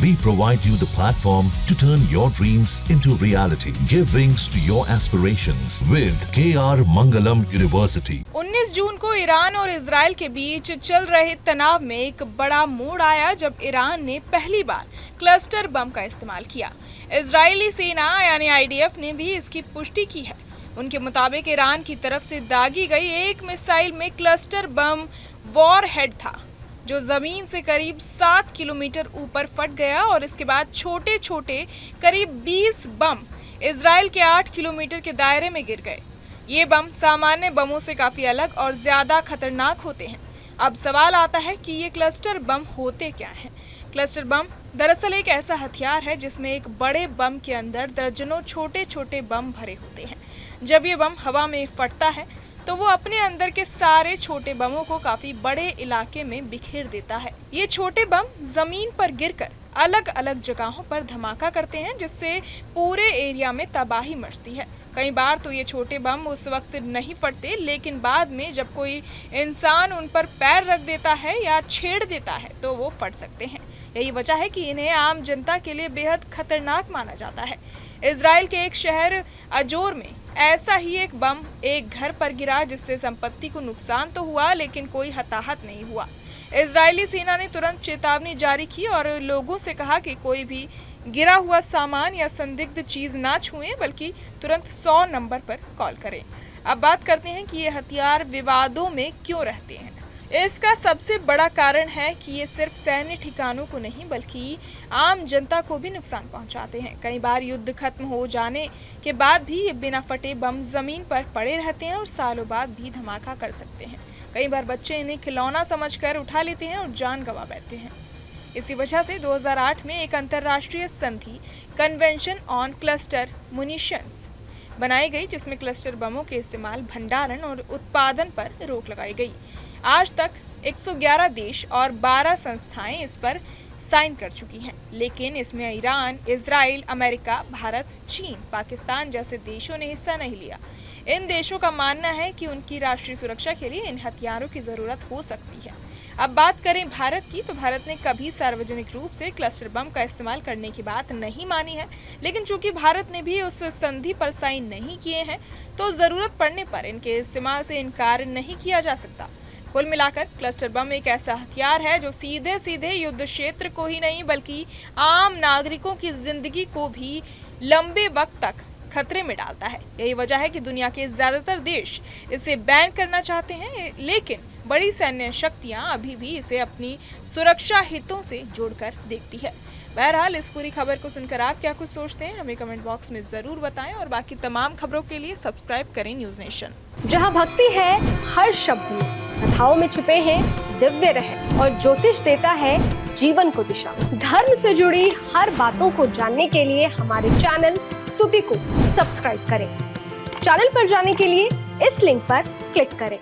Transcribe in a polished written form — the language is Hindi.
We provide you the platform to turn your dreams into reality. Give wings to your aspirations with KR Mangalam University. 19 जून को ईरान और इजराइल के बीच चल रहे तनाव में एक बड़ा मोड़ आया जब ईरान ने पहली बार क्लस्टर बम का इस्तेमाल किया। इजरायली सेना यानी IDF ने भी इसकी पुष्टि की है। उनके मुताबिक ईरान की तरफ से दागी गई एक मिसाइल में क्लस्टर बम वॉरहेड था, जो जमीन से करीब 7 किलोमीटर ऊपर फट गया और इसके बाद छोटे छोटे करीब 20 बम इजराइल के 8 किलोमीटर के दायरे में गिर गए। ये बम सामान्य बमों से काफी अलग और ज्यादा खतरनाक होते हैं। अब सवाल आता है कि ये क्लस्टर बम होते क्या हैं? क्लस्टर बम दरअसल एक ऐसा हथियार है जिसमें एक बड़े बम के अंदर दर्जनों छोटे छोटे बम भरे होते हैं। जब ये बम हवा में फटता है तो वो अपने अंदर के सारे छोटे बमों को काफी बड़े इलाके में बिखेर देता है। ये छोटे बम जमीन पर गिरकर अलग अलग जगहों पर धमाका करते हैं, जिससे पूरे एरिया में तबाही मचती है। कई बार तो ये छोटे बम उस वक्त नहीं फटते, लेकिन बाद में जब कोई इंसान उन पर पैर रख देता है या छेड़ देता है तो वो फट सकते हैं। यही वजह है कि इन्हें आम जनता के लिए बेहद खतरनाक माना जाता है। इजराइल के एक शहर अजोर में ऐसा ही एक बम एक घर पर गिरा, जिससे संपत्ति को नुकसान तो हुआ लेकिन कोई हताहत नहीं हुआ। इजरायली सेना ने तुरंत चेतावनी जारी की और लोगों से कहा कि कोई भी गिरा हुआ सामान या संदिग्ध चीज ना छुएं, बल्कि तुरंत 100 नंबर पर कॉल करें। अब बात करते हैं कि ये हथियार विवादों में क्यों रहते हैं। इसका सबसे बड़ा कारण है कि ये सिर्फ सैन्य ठिकानों को नहीं बल्कि आम जनता को भी नुकसान पहुंचाते हैं। कई बार युद्ध खत्म हो जाने के बाद भी ये बिना फटे बम जमीन पर पड़े रहते हैं और सालों बाद भी धमाका कर सकते हैं। कई बार बच्चे इन्हें खिलौना समझकर उठा लेते हैं और जान गंवा बैठते हैं। इसी वजह से 2008 में एक अंतर्राष्ट्रीय संधि कन्वेंशन ऑन क्लस्टर मुनिशंस बनाई गई, जिसमें क्लस्टर बमों के इस्तेमाल, भंडारण और उत्पादन पर रोक लगाई गई। आज तक 111 देश और 12 संस्थाएं इस पर साइन कर चुकी हैं, लेकिन इसमें ईरान, इजराइल, अमेरिका, भारत, चीन, पाकिस्तान जैसे देशों ने हिस्सा नहीं लिया। इन देशों का मानना है कि उनकी राष्ट्रीय सुरक्षा के लिए इन हथियारों की जरूरत हो सकती है। अब बात करें भारत की, तो भारत ने कभी सार्वजनिक रूप से क्लस्टर बम का इस्तेमाल करने की बात नहीं मानी है, लेकिन चूंकि भारत ने भी उस संधि पर साइन नहीं किए हैं, तो जरूरत पड़ने पर इनके इस्तेमाल से इनकार नहीं किया जा सकता। कुल मिलाकर क्लस्टर बम एक ऐसा हथियार है जो सीधे सीधे युद्ध क्षेत्र को ही नहीं बल्कि आम नागरिकों की जिंदगी को भी लंबे वक्त तक खतरे में डालता है। यही वजह है कि दुनिया के ज्यादातर देश इसे बैन करना चाहते हैं, लेकिन बड़ी सैन्य शक्तियां अभी भी इसे अपनी सुरक्षा हितों से जोड़कर देखती है। बहरहाल इस पूरी खबर को सुनकर आप क्या कुछ सोचते हैं, हमें कमेंट बॉक्स में जरूर बताएं और बाकी तमाम खबरों के लिए सब्सक्राइब करें न्यूज नेशन। जहां भक्ति है हर शब्द में, कथाओं में छुपे हैं दिव्य रहस्य और ज्योतिष देता है जीवन को दिशा। धर्म से जुड़ी हर बातों को जानने के लिए हमारे चैनल स्तुति को सब्सक्राइब करें। चैनल पर जाने के लिए इस लिंक पर क्लिक करें।